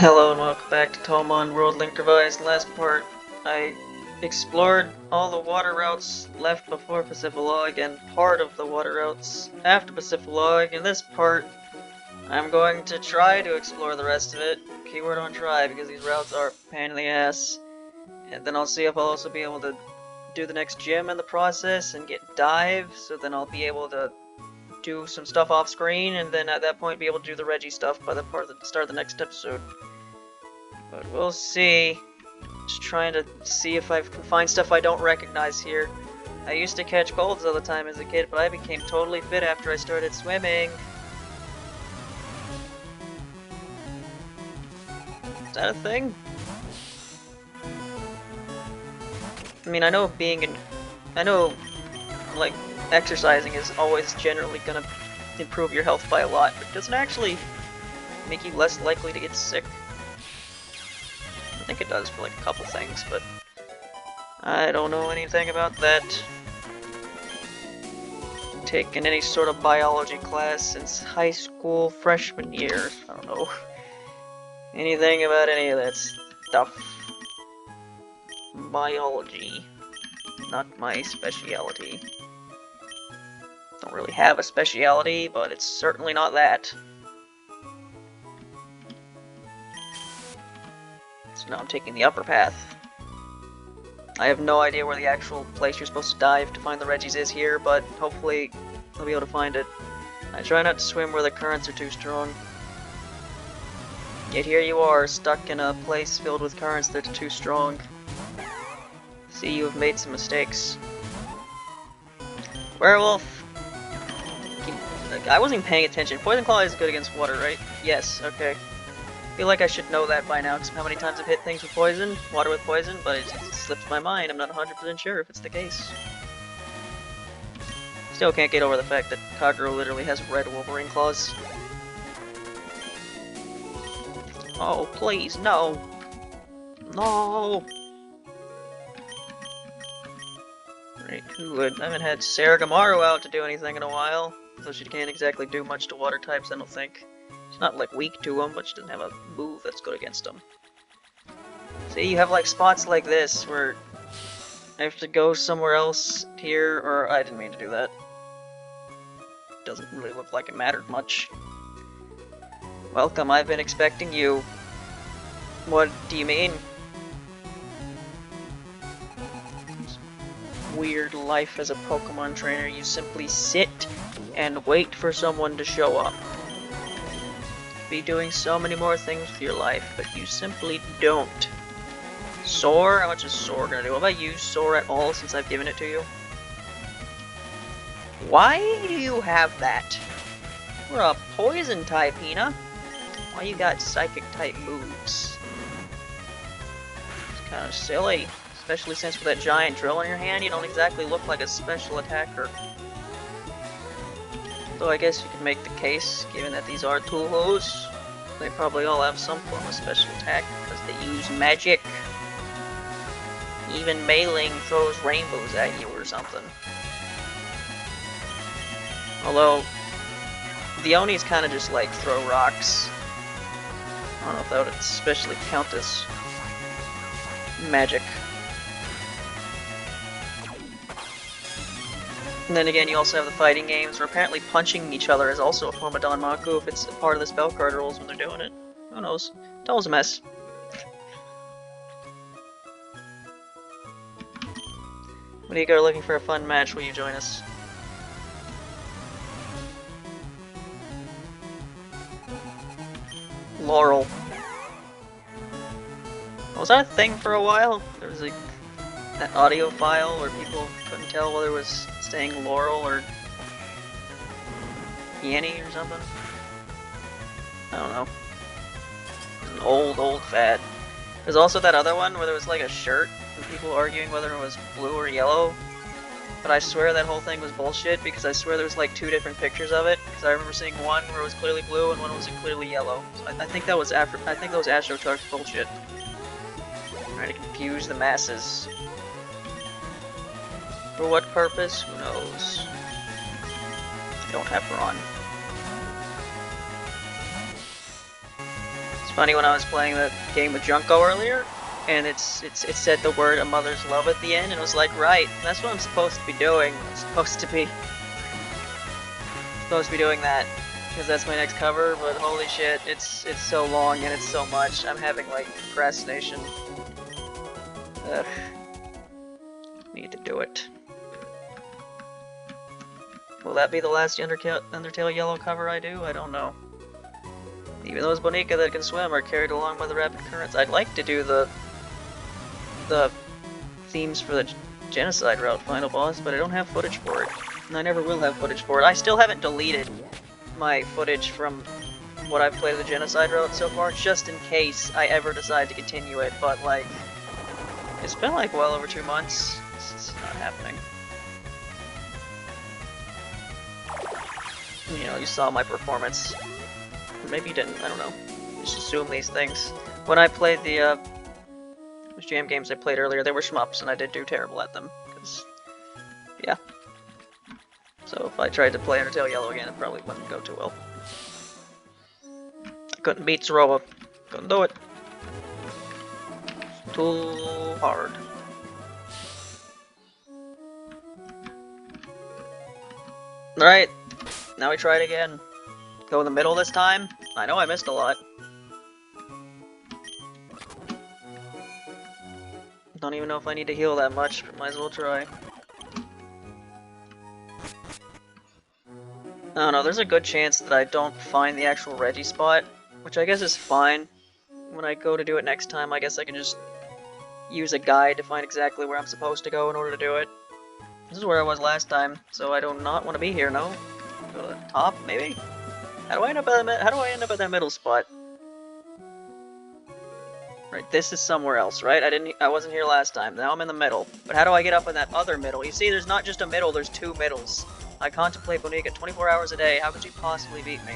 Hello and welcome back to Touhoumon World Link Revised. Last part, I explored all the water routes left before Pacific and part of the water routes after Pacific. In this part, I'm going to try to explore the rest of it. Keyword on try, because these routes are a pain in the ass. And then I'll see if I'll also be able to do the next gym in the process and get dive, so then I'll be able to do some stuff off screen, and then at that point be able to do the Reggie stuff by the start of the next episode. But we'll see. Just trying to see if I can find stuff I don't recognize here. I used to catch colds all the time as a kid, but I became totally fit after I started swimming. Is that a thing? I mean, I know like, exercising is always generally gonna improve your health by a lot, but does it actually make you less likely to get sick? I think it does for like a couple things, but I don't know anything about that. Taken any sort of biology class since high school freshman year. I don't know anything about any of that stuff. Biology, not my specialty. Don't really have a specialty, but it's certainly not that. So now I'm taking the upper path. I have no idea where the actual place you're supposed to dive to find the Reggies is here, but hopefully I'll be able to find it. I try not to swim where the currents are too strong. Yet here you are, stuck in a place filled with currents that are too strong. See, you have made some mistakes. Werewolf! I wasn't even paying attention. Poison Claw is good against water, right? Yes, okay. I feel like I should know that by now, because how many times I've hit things with poison, water with poison, but it just slips my mind. I'm not 100% sure if it's the case. Still can't get over the fact that Kagero literally has red Wolverine claws. Oh, please, no! No! Right, who would? I haven't had Saragamaru out to do anything in a while, so she can't exactly do much to water types, I don't think. She's not, like, weak to them, but she doesn't have a move that's good against them. See, you have, like, spots like this, where I have to go somewhere else here, or I didn't mean to do that. Doesn't really look like it mattered much. Welcome, I've been expecting you. What do you mean? Weird life as a Pokemon trainer. You simply sit and wait for someone to show up. Be doing so many more things with your life, but you simply don't. Soar? How much is Soar gonna do? Have I used Soar at all since I've given it to you? Why do you have that? We're a poison type, Hina. Why you got psychic type moves? It's kind of silly. Especially since with that giant drill in your hand, you don't exactly look like a special attacker. Though I guess you could make the case, given that these are Touhoumons, they probably all have some form of special attack, because they use magic. Even Mailing throws rainbows at you or something. Although, the Onis kind of just like throw rocks. I don't know if that would especially count as magic. And then again, you also have the fighting games, where apparently punching each other is also a form of Danmaku if it's a part of the spell card rules when they're doing it. Who knows? It's always a mess. When you go looking for a fun match, will you join us? Laurel. Was that a thing for a while? There was like that audio file where people couldn't tell whether it was saying Laurel or Yanny or something. I don't know. An old fad. There's also that other one where there was like a shirt and people arguing whether it was blue or yellow. But I swear that whole thing was bullshit, because I swear there was like 2 different pictures of it. Because I remember seeing one where it was clearly blue and one was clearly yellow. So I think that was AstroTurf's bullshit. Trying to confuse the masses. For what purpose? Who knows? I don't have Brawn. Funny, when I was playing the game with Junko earlier, and it said the word "a mother's love" at the end, and it was like, right, that's what I'm supposed to be doing. I'm supposed to be doing that, because that's my next cover. But holy shit, it's so long and it's so much. I'm having like procrastination. Ugh. Need to do it. Will that be the last Undertale Yellow cover I do? I don't know. Even those Bonica that can swim are carried along by the rapid currents. I'd like to do the themes for the Genocide Route final boss, but I don't have footage for it. And I never will have footage for it. I still haven't deleted my footage from what I've played of the Genocide Route so far, just in case I ever decide to continue it, but like, it's been like well over 2 months. It's not happening. You know, you saw my performance. Maybe you didn't, I don't know. Just assume these things. When I played the those jam games I played earlier, they were shmups, and I did do terrible at them. Cause, yeah. So if I tried to play Undertale Yellow again, it probably wouldn't go too well. I couldn't beat Zoroa. Couldn't do it. It's too hard. Alright, now we try it again. Go in the middle this time? I know I missed a lot. Don't even know if I need to heal that much, but might as well try. I don't know, there's a good chance that I don't find the actual Reggie spot, which I guess is fine. When I go to do it next time, I guess I can just use a guide to find exactly where I'm supposed to go in order to do it. This is where I was last time, so I do not want to be here, no? Go to the top, maybe? How do I end up at that middle spot? Right, this is somewhere else, right? I wasn't here last time. Now I'm in the middle. But how do I get up in that other middle? You see, there's not just a middle, there's two middles. I contemplate Bonica 24 hours a day. How could you possibly beat me?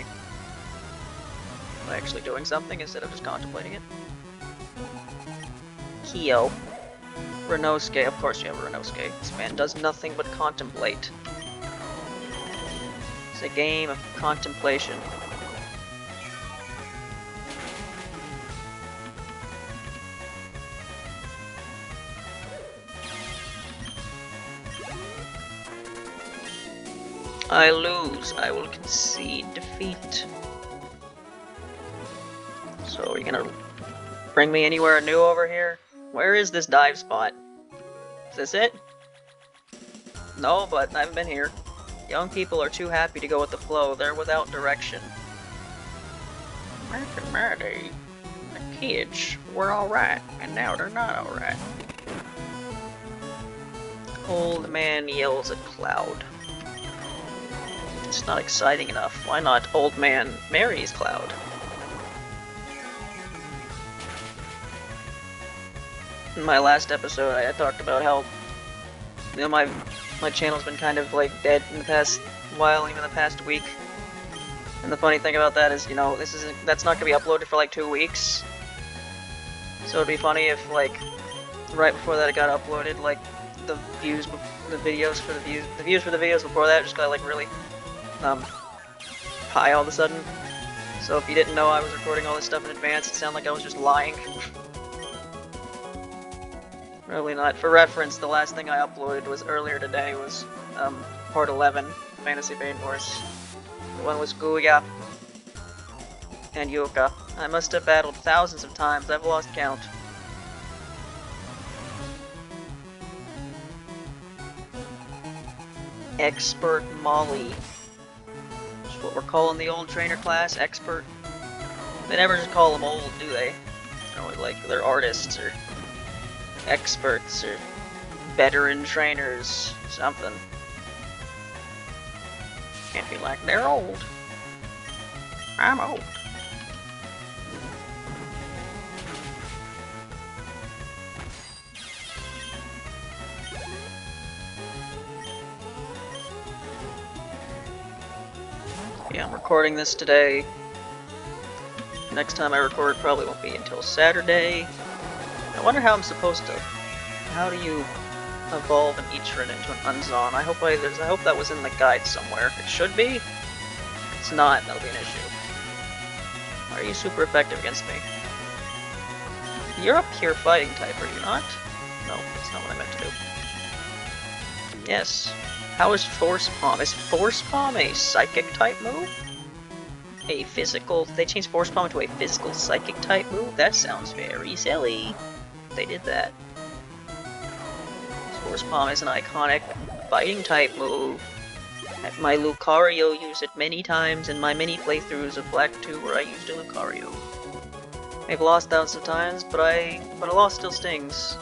Am I actually doing something instead of just contemplating it? Kyo. Renosuke. Of course you have Renosuke. This man does nothing but contemplate. It's a game of contemplation. I lose. I will concede defeat. So are you gonna bring me anywhere new over here? Where is this dive spot? Is this it? No, but I haven't been here. Young people are too happy to go with the flow. They're without direction. Marty, the kids were alright, and now they're not alright. Old man yells at Cloud. It's not exciting enough. Why not old man marries Cloud? In my last episode, I talked about how, you know, my channel's been kind of like dead in the past while, even the past week. And the funny thing about that is, you know, that's not gonna be uploaded for like 2 weeks. So it'd be funny if, like, right before that it got uploaded, like the views for the videos before that just got like really high all of a sudden. So if you didn't know I was recording all this stuff in advance, it sounded like I was just lying. Probably not. For reference, the last thing I uploaded was earlier today was part 11, Fantasy Maiden Wars. The one was Guya and Yuka. I must have battled thousands of times. I've lost count. Expert Molly. That's what we're calling the old trainer class, expert. They never just call them old, do they? You know, like they're artists or experts or veteran trainers, something. Can't be like, they're old. I'm old. Yeah, I'm recording this today. Next time I record probably won't be until Saturday. I wonder how I'm supposed to... How do you evolve an Ichiran into an Unzon? I hope that was in the guide somewhere. It should be. If it's not, that'll be an issue. Are you super effective against me? You're a pure fighting type, are you not? No, that's not what I meant to do. Yes. How is Force Palm? Is Force Palm a psychic type move? A physical... They changed Force Palm into a physical psychic type move? That sounds very silly. They did that. Force Palm is an iconic fighting type move. My Lucario used it many times in my many playthroughs of Black 2 where I used a Lucario. I've lost thousands of times, but a loss still stings.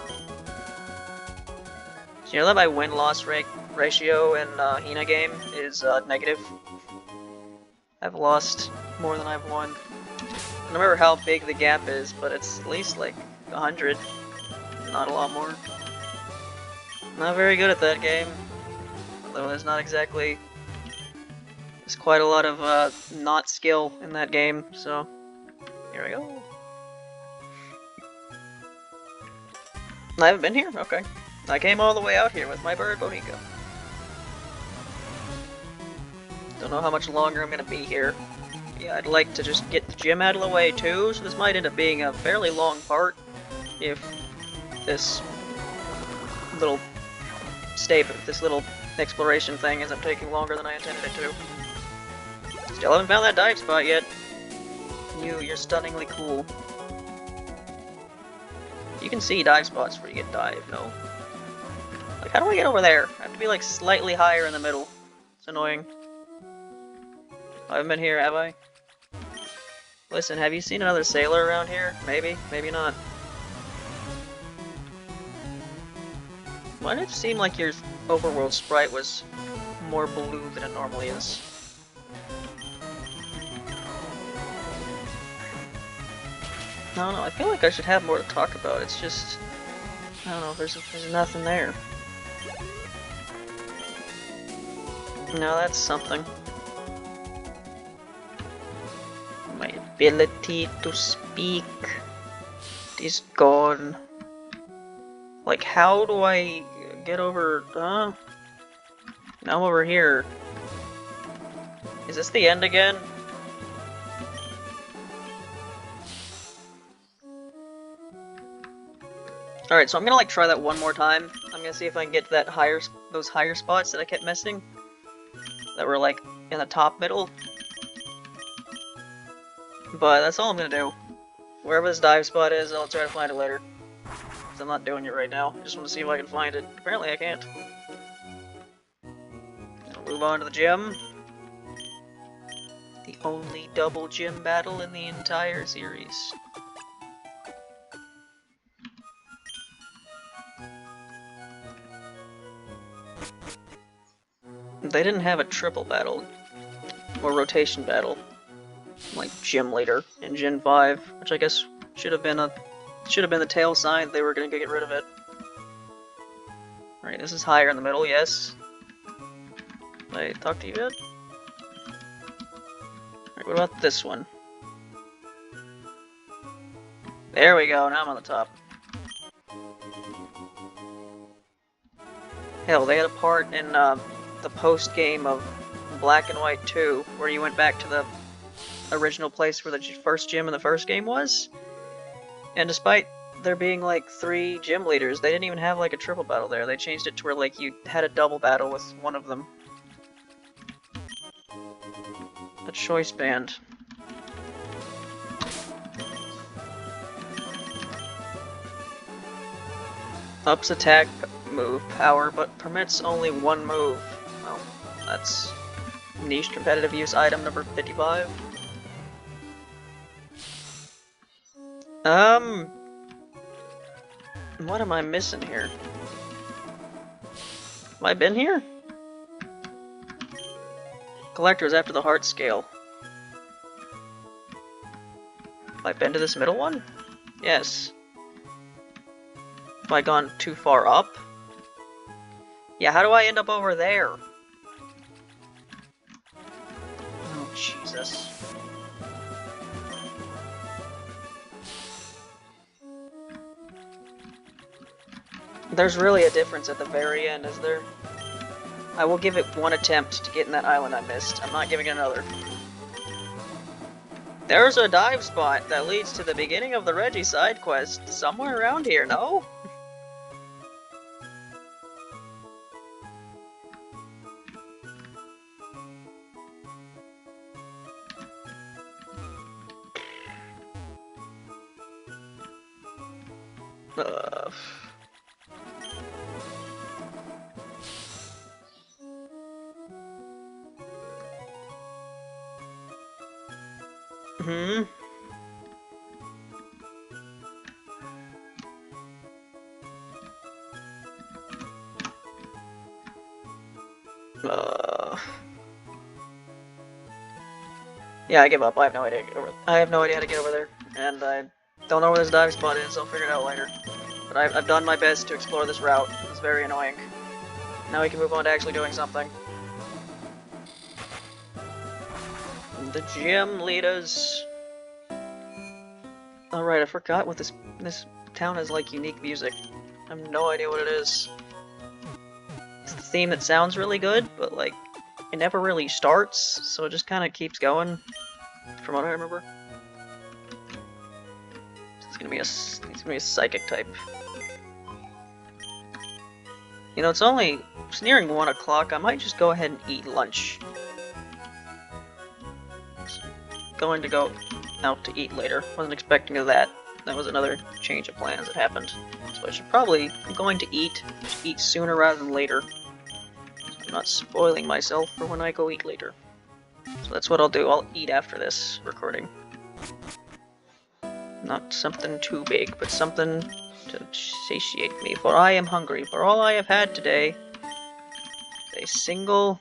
So you know that my win-loss ratio in Hina game is negative? I've lost more than I've won. I don't remember how big the gap is, but it's at least like 100. Not a lot more. Not very good at that game. Although there's not exactly... There's quite a lot of not skill in that game, so... Here we go. I haven't been here? Okay. I came all the way out here with my bird Bonica. Don't know how much longer I'm gonna be here. Yeah, I'd like to just get the gym out of the way too, so this might end up being a fairly long part if this little this little exploration thing ends up taking longer than I intended it to. Still haven't found that dive spot yet. You're stunningly cool. You can see dive spots where you get dive, no? Like, how do I get over there? I have to be like slightly higher in the middle. It's annoying. I haven't been here, have I? Listen, have you seen another sailor around here? Maybe, maybe not. Why did it seem like your overworld sprite was more blue than it normally is? I don't know, I feel like I should have more to talk about, it's just... I don't know, there's nothing there. No, that's something. My ability to speak is gone. Like, how do I get over... Now I'm over here. Is this the end again? Alright, so I'm gonna like try that one more time. I'm gonna see if I can get to that those higher spots that I kept missing. That were like in the top middle. But that's all I'm gonna do. Wherever this dive spot is, I'll try to find it later. Because I'm not doing it right now. I just want to see if I can find it. Apparently I can't. I'll move on to the gym. The only double gym battle in the entire series. They didn't have a triple battle, or rotation battle, like Gym Leader in Gen 5, which I guess should have been the tail sign they were gonna get rid of it. Alright, this is higher in the middle, yes. Did I talk to you yet? Alright, what about this one? There we go, now I'm on the top. Hell, they had a part in the post-game of Black and White 2, where you went back to the original place where the first gym in the first game was. And despite there being like 3 gym leaders, they didn't even have like a triple battle there. They changed it to where like you had a double battle with one of them. A choice band. Ups attack move power, but permits only one move. Well, that's niche competitive use item number 55. What am I missing here? Have I been here? Collector is after the heart scale. Have I been to this middle one? Yes. Have I gone too far up? Yeah, how do I end up over there? Oh, Jesus. There's really a difference at the very end, is there? I will give it one attempt to get in that island I missed. I'm not giving it another. There's a dive spot that leads to the beginning of the Reggie side quest somewhere around here, no? Uh... Hmm? Yeah, I give up. I have no idea. I have no idea how to get over there, and I don't know where this dive spot is. I'll figure it out later. But I've done my best to explore this route. It's very annoying. Now we can move on to actually doing something. The gym leaders. Alright, I forgot what this town has like unique music. I have no idea what it is. It's the theme that sounds really good, but like it never really starts, so it just kind of keeps going. From what I remember, it's gonna be a psychic type. You know, it's nearing 1 o'clock. I might just go ahead and eat lunch. Going to go out to eat later. Wasn't expecting that. That was another change of plans that happened. So I should probably, I'm going to just eat sooner rather than later. So I'm not spoiling myself for when I go eat later. So that's what I'll do. I'll eat after this recording. Not something too big, but something to satiate me. For I am hungry. For all I have had today is a single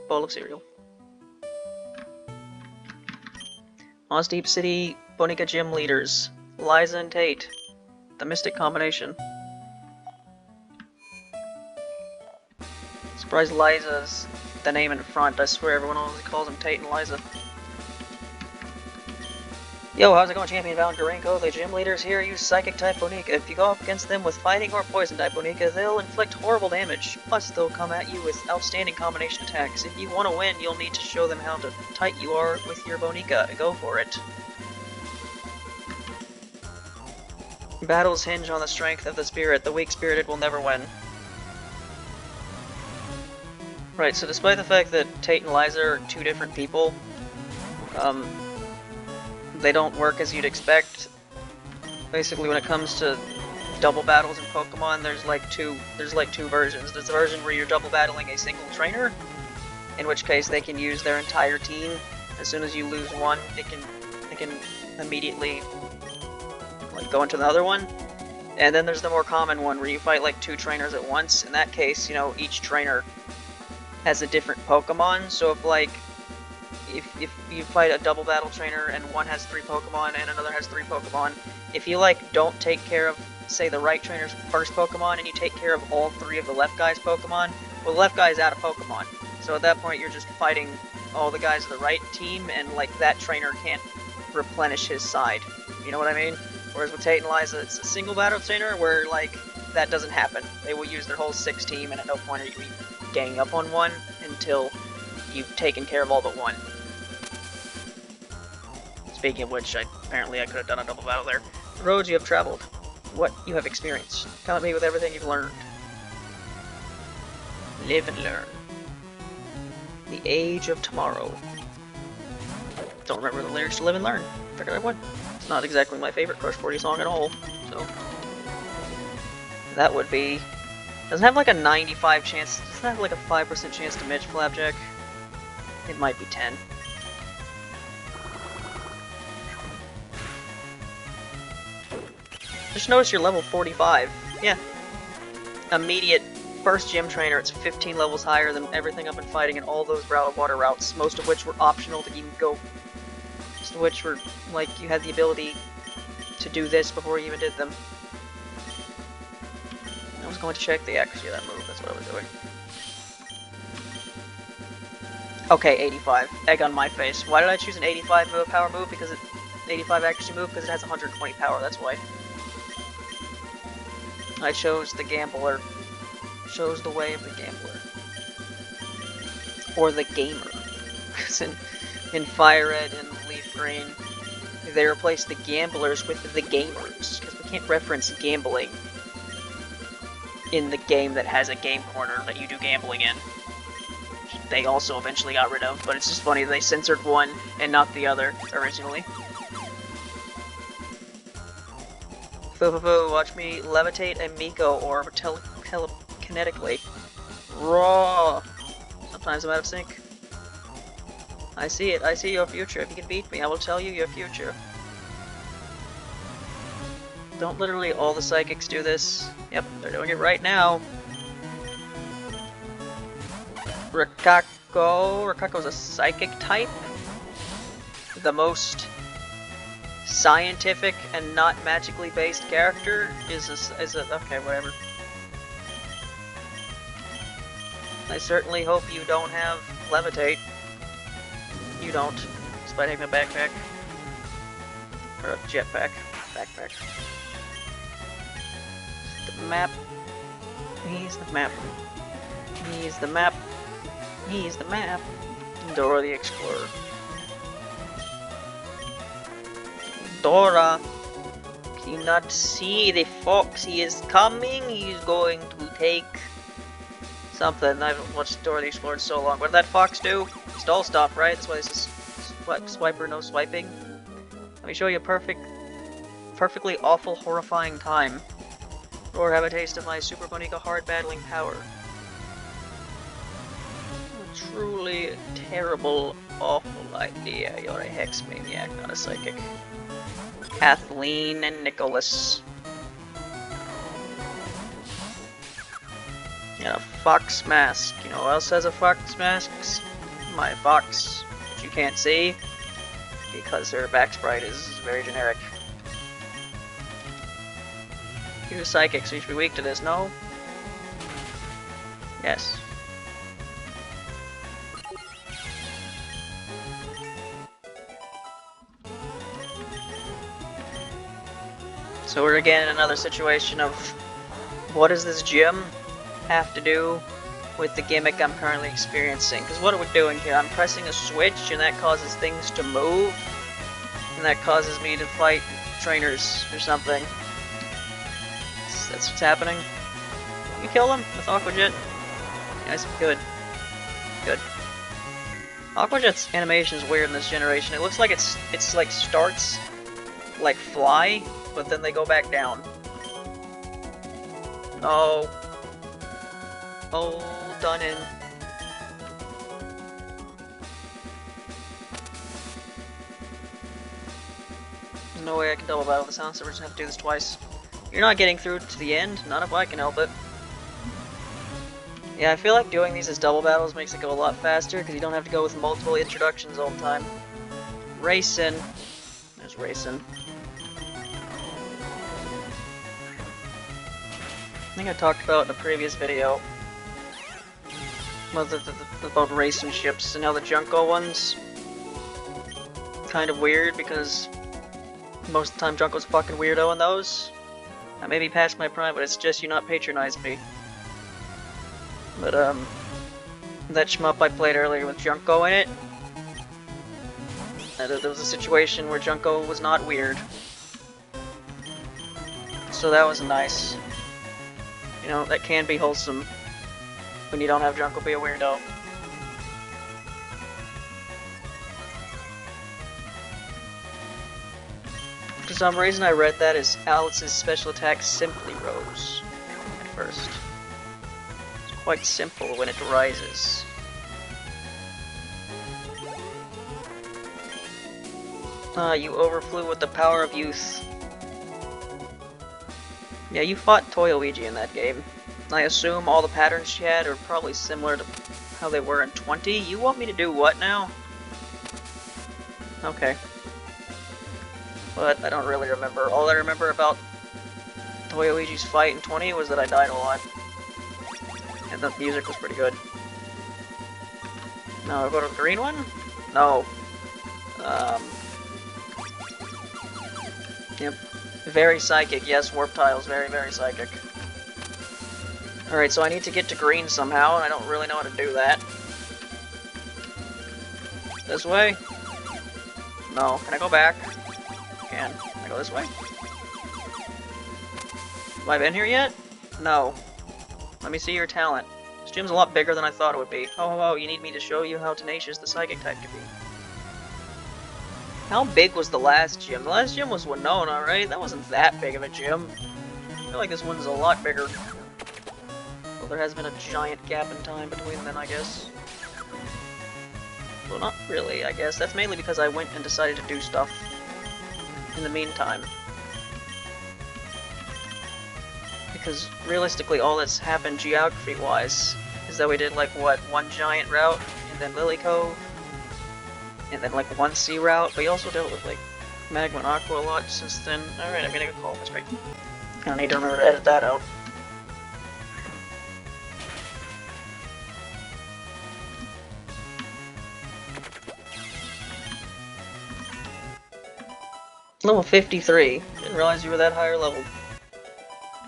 bowl of cereal. Mossdeep City Bonica Gym leaders. Liza and Tate. The mystic combination. Surprised Liza's the name in front. I swear everyone always calls them Tate and Liza. Yo, how's it going, Champion Valengarenko? The gym leaders here use Psychic type Bonica. If you go up against them with Fighting or Poison type Bonica, they'll inflict horrible damage. Plus, they'll come at you with outstanding combination attacks. If you want to win, you'll need to show them how tight you are with your Bonica. Go for it. Battles hinge on the strength of the spirit. The weak-spirited will never win. Right, so despite the fact that Tate and Liza are two different people, they don't work as you'd expect. Basically, when it comes to double battles in Pokemon, there's like two versions. There's the version where you're double battling a single trainer, in which case they can use their entire team. As soon as you lose one, it can immediately like go into the other one. And then there's the more common one where you fight like two trainers at once. In that case, you know, each trainer has a different Pokemon. So if you fight a double battle trainer and one has 3 Pokemon and another has 3 Pokemon, if you like don't take care of, say, the right trainer's first Pokemon and you take care of all 3 of the left guy's Pokemon, well, the left guy's out of Pokemon. So at that point you're just fighting all the guys of the right team, and like that trainer can't replenish his side. You know what I mean? Whereas with Tate and Liza, it's a single battle trainer where like that doesn't happen. They will use their whole 6 team, and at no point are you going to be ganging up on one until you've taken care of all but one. Speaking of which, apparently I could have done a double battle there. The roads you have traveled. What you have experienced. Tell me with everything you've learned. Live and learn. The Age of Tomorrow. Don't remember the lyrics to Live and Learn. Figured I would. It's not exactly my favorite Crush 40 song at all, so... That would be... Doesn't have like a 95 chance... Doesn't have like a 5% chance to match Flapjack. It might be 10. Just notice you're level 45. Yeah. Immediate first gym trainer, it's 15 levels higher than everything I've been fighting in all those water routes, most of which were optional to even go. Most of which were, like, you had the ability to do this before you even did them. I was going to check the accuracy of that move, that's what I was doing. Okay, 85. Egg on my face. Why did I choose an 85 power move? Because 85 accuracy move? Because it has 120 power, that's why. I chose the gambler. Chose the way of the gambler. Or the gamer. Because in in Fire Red and Leaf Green, they replaced the gamblers with the gamers, because we can't reference gambling in the game that has a game corner that you do gambling in. They also eventually got rid of, but it's just funny they censored one and not the other originally. Foo, watch me levitate a Miko orb telekinetically. Raw! Sometimes I'm out of sync. I see it, I see your future. If you can beat me, I will tell you your future. Don't literally all the psychics do this? Yep, they're doing it right now. Rikako's a psychic type. The most scientific and not magically based character is a okay, whatever. I certainly hope you don't have levitate. You don't, despite having a backpack. Or a jetpack. Backpack. The map. He's the map. He's the map. He's the map. Dora the Explorer. Dora, can you not see the fox? He is coming. He's going to take something. I haven't watched Dora the Explorer in so long. What did that fox do? Stole stuff, right? That's why this is swiper, no swiping. Let me show you a perfectly awful, horrifying time. Or have a taste of my Super Bonica hard battling power. A truly terrible, awful idea. You're a hex maniac, not a psychic. Kathleen and Nicholas. And a fox mask. You know who else has a fox mask? My fox, which you can't see because her back sprite is very generic. You're a psychic, so you should be weak to this, no? Yes. So we're again in another situation of what does this gym have to do with the gimmick I'm currently experiencing? Because what are we doing here? I'm pressing a switch and that causes things to move, and that causes me to fight trainers or something. That's what's happening. You kill him with Aquajet? Nice, good. Good. Aquajet's animation is weird in this generation. It looks like it's like starts like fly, but then they go back down. Oh. Oh, done in. There's no way I can double battle this house, so we're just gonna have to do this twice. You're not getting through to the end, not if I can help it. Yeah, I feel like doing these as double battles makes it go a lot faster, because you don't have to go with multiple introductions all the time. Racing. There's racing. I think I talked about in a previous video about racing ships, and how the Junko ones kind of weird, because most of the time Junko's fucking weirdo in those. I may be past my prime, but it's just you not patronize me. But that shmup I played earlier with Junko in it, there was a situation where Junko was not weird. So that was nice. You know, that can be wholesome when you don't have Junko be a weirdo. For some reason I read that as Alice's special attack simply rose at first. It's quite simple when it rises. You overflew with the power of youth. Yeah, you fought Toyoiji in that game. I assume all the patterns she had are probably similar to how they were in 20. You want me to do what now? Okay. But I don't really remember. All I remember about Toyoiji's fight in 20 was that I died a lot. And the music was pretty good. Now I go to the green one? No. Yep. Very psychic, yes, warp tiles, very, very psychic. Alright, so I need to get to green somehow, and I don't really know how to do that. This way? No. Can I go back? Can I go this way? Have I been here yet? No. Let me see your talent. This gym's a lot bigger than I thought it would be. Oh, you need me to show you how tenacious the psychic type can be. How big was the last gym? The last gym was Winona, right? That wasn't that big of a gym. I feel like this one's a lot bigger. Well, there has been a giant gap in time between them, I guess. Well, not really, I guess. That's mainly because I went and decided to do stuff in the meantime. Because realistically, all that's happened geography-wise is that we did, like, what, one giant route, and then Lily Cove, and then, like, one sea route. We also dealt with, like, Magma and Aqua a lot since then. Alright, I'm getting a call. That's great. I need to remember to edit that out. Level 53. Didn't realize you were that higher level.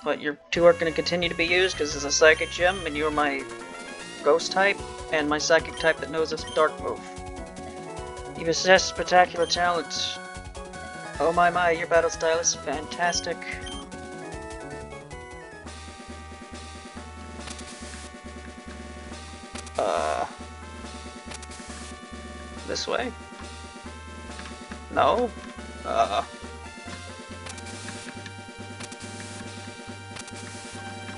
But your two are going to continue to be used because it's a psychic gem, and you're my ghost type, and my psychic type that knows this dark move. You possess spectacular talent. Oh my, your battle style is fantastic. This way? No?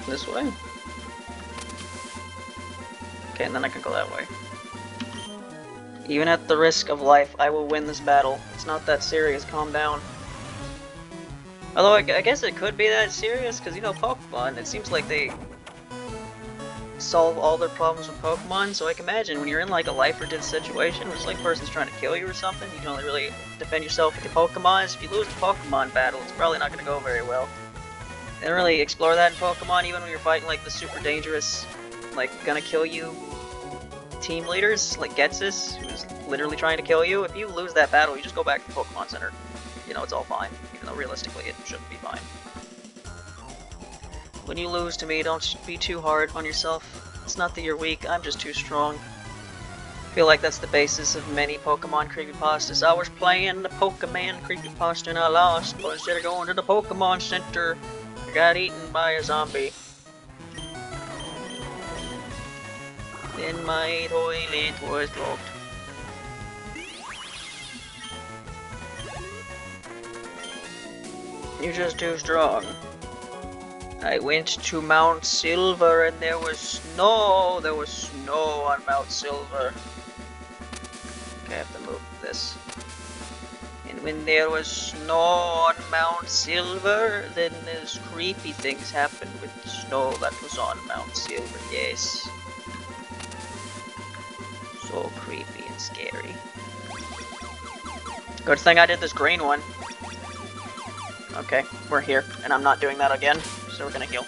This way? Okay, and then I can go that way. Even at the risk of life, I will win this battle. It's not that serious, calm down. Although, I guess it could be that serious, because, you know, Pokemon, it seems like they solve all their problems with Pokemon, so I can imagine when you're in, like, a life or death situation, which, like, a person's trying to kill you or something, you can only really defend yourself with your Pokemon. If you lose the Pokemon battle, it's probably not going to go very well. They don't really explore that in Pokemon, even when you're fighting, like, the super dangerous, like, gonna kill you team leaders, like Getsus, who's literally trying to kill you. If you lose that battle, you just go back to the Pokemon Center. You know, it's all fine, even though realistically it shouldn't be fine. When you lose to me, don't be too hard on yourself. It's not that you're weak, I'm just too strong. I feel like that's the basis of many Pokemon creepypastas. I was playing the Pokemon creepypasta and I lost, but instead of going to the Pokemon Center, I got eaten by a zombie. Then my toilet was blocked. You're just too strong. I went to Mount Silver and there was snow. There was snow on Mount Silver. Okay, I have to move this. And when there was snow on Mount Silver, then those creepy things happened with the snow that was on Mount Silver, yes. So creepy and scary. Good thing I did this green one. Okay, we're here, and I'm not doing that again, so we're gonna heal.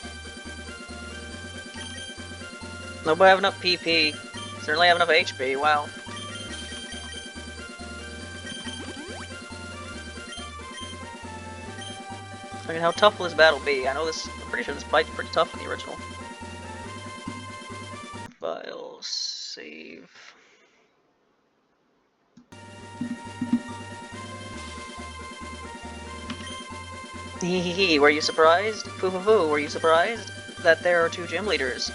Nope, I have enough PP. Certainly have enough HP, wow. I mean, how tough will this battle be? I know this, I'm pretty sure this fight's pretty tough in the original. Files, save. Hehehe, were you surprised? Foo, were you surprised? That there are two gym leaders.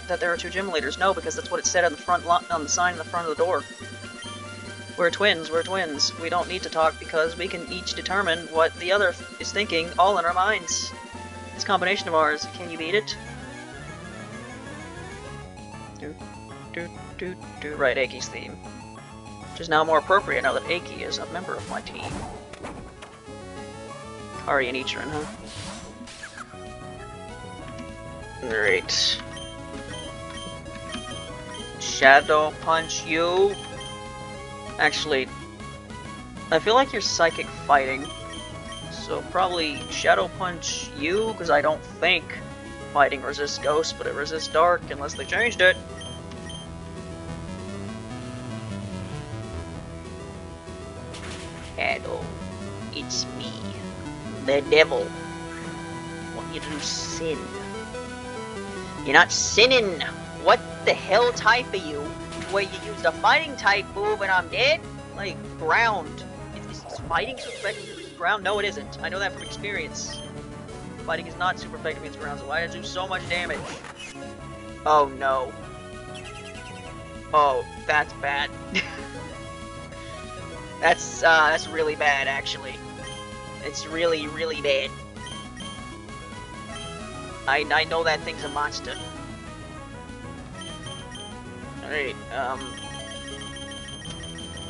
No, because that's what it said on the front on the sign on the front of the door. We're twins, We don't need to talk because we can each determine what the other is thinking all in our minds. This combination of ours, can you beat it? Right, Aki's theme. Which is now more appropriate now that Aki is a member of my team. Ari and Ichiran, huh? Great. Shadow Punch you? Actually, I feel like you're psychic fighting. So probably Shadow Punch you, because I don't think fighting resists ghost, but it resists dark unless they changed it. Shadow, it's me. The devil. Want you to sin. You're not sinning. What the hell type are you? Where you used a fighting type move and I'm dead? Like, ground. It's fighting super effective against ground? No, it isn't. I know that from experience. Fighting is not super effective against ground, so why does it do so much damage? Oh no. Oh, that's bad. That's really bad, actually. It's really, really bad. I know that thing's a monster. Alright,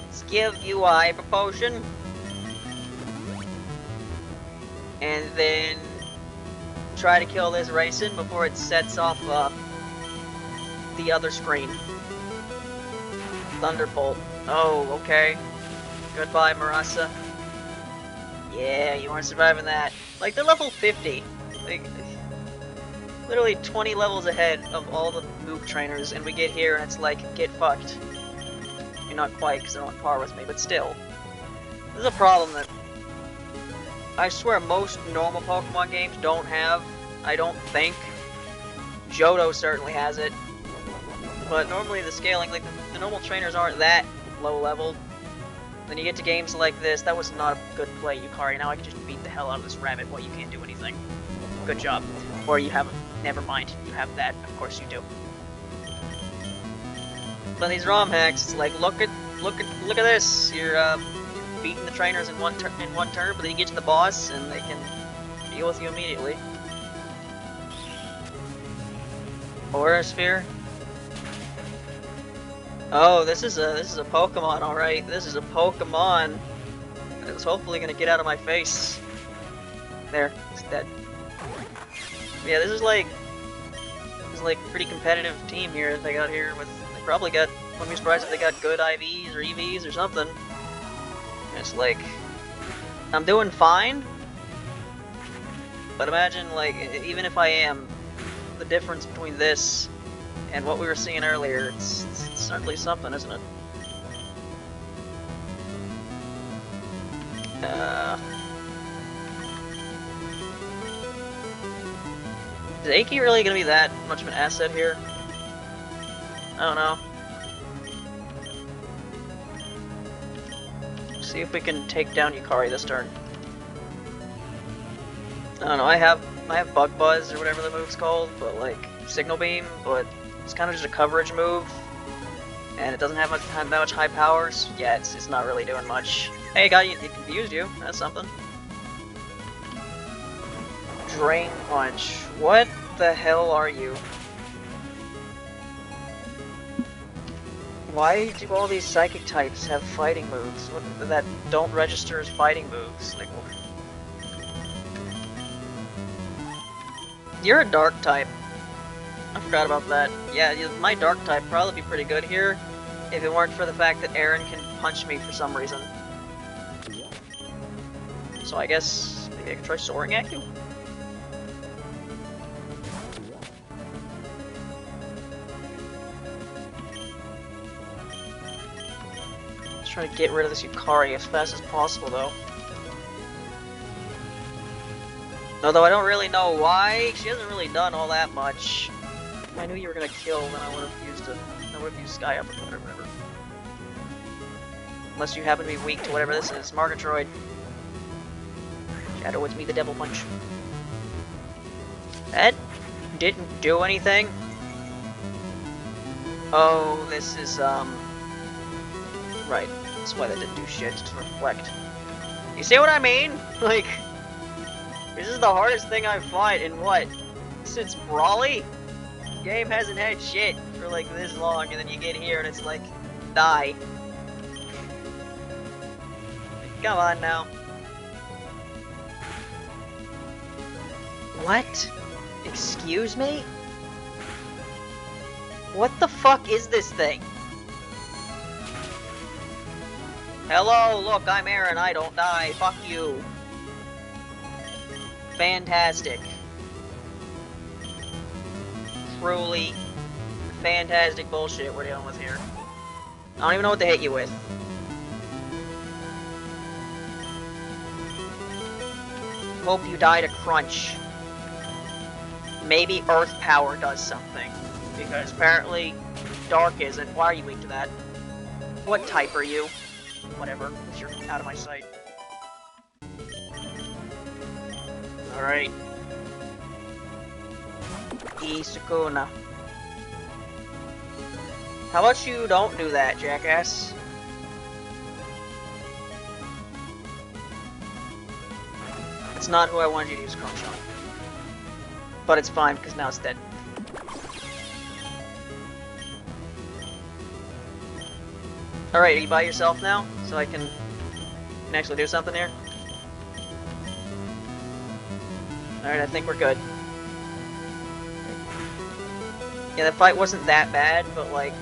let's give you a hyper potion. And then try to kill this racing before it sets off, the other screen. Thunderbolt. Oh, okay. Goodbye, Marasa. Yeah, you aren't surviving that. Like, they're level 50. Like, literally 20 levels ahead of all the noob trainers, and we get here and it's like, get fucked. You're not quite, because they're on par with me, but still. This is a problem that I swear most normal Pokemon games don't have. I don't think. Johto certainly has it. But normally the scaling, like, the normal trainers aren't that low leveled. Then you get to games like this. That was not a good play, Yukari. Now I can just beat the hell out of this rabbit while you can't do anything. Good job. Or you have... Never mind. You have that. Of course you do. But these ROM hacks, it's like, look at this. You're beating the trainers in one turn, but then you get to the boss and they can deal with you immediately. Aura Sphere. Oh, this is a Pokemon, alright. This is a Pokemon. It was hopefully gonna get out of my face. There, it's dead. Yeah, this is like pretty competitive team here they got here with. They probably got. Wouldn't be surprised if they got good IVs or EVs or something. And it's like, I'm doing fine, but imagine like even if I am, the difference between this and what we were seeing earlier, it's certainly something, isn't it? Is Aki really gonna be that much of an asset here? I don't know. See if we can take down Yukari this turn. I don't know, I have Bug Buzz or whatever the move's called, but like Signal Beam, but it's kind of just a coverage move, and it doesn't have that much high powers. Yeah, it's not really doing much. Hey, it confused you. That's something. Drain Punch. What the hell are you? Why do all these psychic types have fighting moves that don't register as fighting moves? Like, you're a dark type. I forgot about that. Yeah, my dark type probably be pretty good here if it weren't for the fact that Aaron can punch me for some reason. So I guess maybe I can try soaring at you? Let's try to get rid of this Yukari as fast as possible though. Although I don't really know why, she hasn't really done all that much. If I knew you were gonna kill, then I would have used Sky Uppercut or whatever. Unless you happen to be weak to whatever this is. Margatroyd. Shadow with me, the Devil Punch. That didn't do anything. Oh, this is, right. That's why that didn't do shit, just reflect. You see what I mean? Like, this is the hardest thing I've fought in what? Since Brawly? Game hasn't had shit for like this long, and then you get here and it's like, die. Come on now. What? Excuse me? What the fuck is this thing? Hello, look, I'm Aaron, I don't die, fuck you. Fantastic. Truly fantastic bullshit we're dealing with here. I don't even know what to hit you with. Hope you die to Crunch. Maybe Earth Power does something. Because apparently Dark isn't. Why are you weak to that? What type are you? Whatever, you're out of my sight. Alright. Isukuna. How about you don't do that, jackass? It's not who I wanted you to use Crunch on. But it's fine, because now it's dead. Alright, are you by yourself now? So I can actually do something here? Alright, I think we're good. Yeah, the fight wasn't that bad, but like...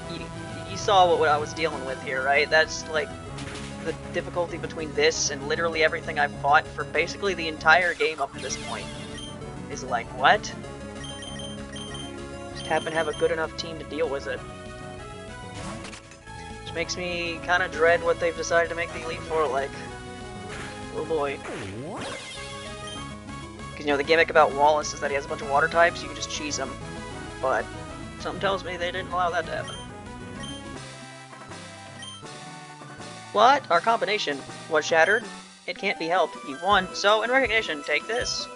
You saw what I was dealing with here, right? That's like... the difficulty between this and literally everything I've fought for basically the entire game up to this point. Is like, what? Just happen to have a good enough team to deal with it. Which makes me kind of dread what they've decided to make the Elite Four like. Oh boy. Because, you know, the gimmick about Wallace is that he has a bunch of water types, you can just cheese him. But something tells me they didn't allow that to happen. What? Our combination was shattered? It can't be helped. You won, so in recognition, take this.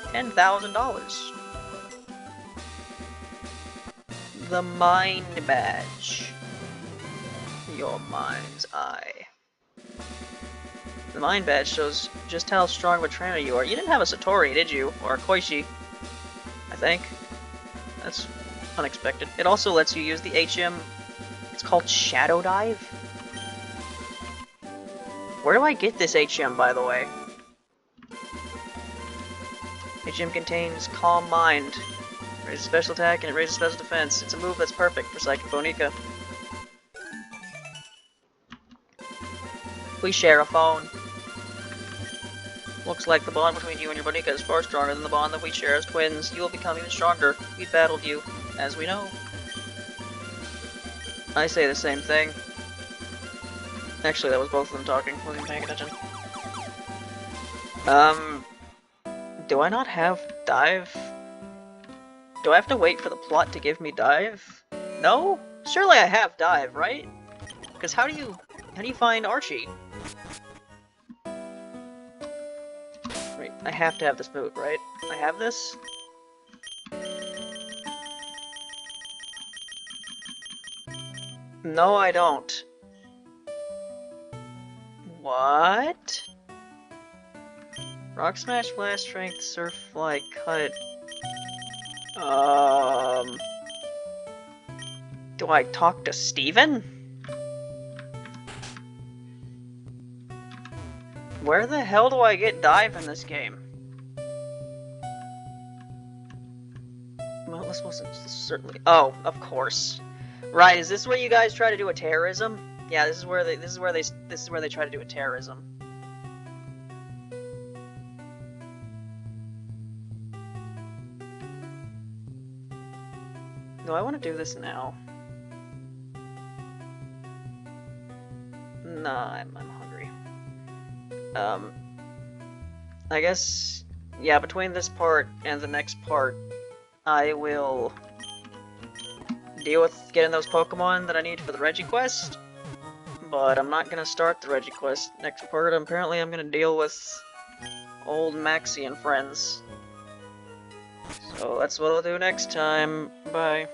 $10,000. The Mind Badge. Your mind's eye. The Mind Badge shows just how strong of a trainer you are. You didn't have a Satori, did you? Or a Koichi, I think. That's unexpected. It also lets you use the HM. It's called Shadow Dive. Where do I get this HM, by the way? HM contains Calm Mind. Raises special attack and it raises special defense. It's a move that's perfect for Psychic Bonica. We share a phone. Looks like the bond between you and your Bonica is far stronger than the bond that we share as twins. You will become even stronger. We battled you, as we know. I say the same thing. Actually, that was both of them talking. Wasn't paying attention. Do I not have Dive? Do I have to wait for the plot to give me Dive? No? Surely I have Dive, right? Because how do you find Archie? Wait, I have to have this move, right? I have this? No, I don't. What? Rock Smash, Blast Strength, Surf Fly, Cut. Do I talk to Steven? Where the hell do I get Dive in this game? Well, this wasn't certainly. Oh, of course. Right, is this where you guys try to do a terrorism? Yeah, this is where they try to do a terrorism. Do I want to do this now? Nah, I'm hungry. I guess, yeah, between this part and the next part, I will deal with getting those Pokemon that I need for the Reggie quest. But I'm not gonna start the Reggie quest next part. Apparently I'm gonna deal with old Maxie and friends. So that's what I'll do next time. Bye.